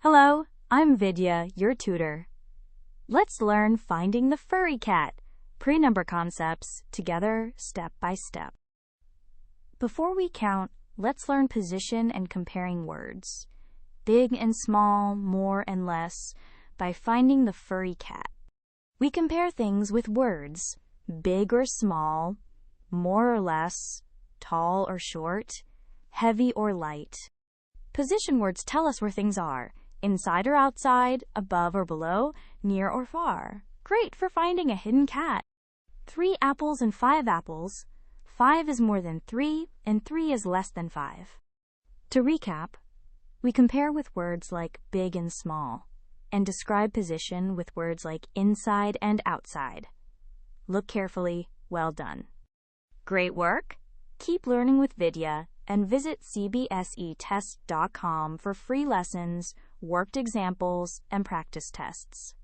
Hello, I'm Vidya, your tutor. Let's learn finding the furry cat, pre-number concepts, together step by step. Before we count, let's learn position and comparing words, big and small, more and less, by finding the furry cat. We compare things with words, big or small, more or less, tall or short, heavy or light. Position words tell us where things are, inside or outside, above or below, near or far. Great for finding a hidden cat. 3 apples and 5 apples. 5 is more than 3, and 3 is less than 5. To recap, we compare with words like big and small, and describe position with words like inside and outside. Look carefully. Well done. Great work! Keep learning with Vidya, and visit CBSETest.com for free lessons, worked examples, and practice tests.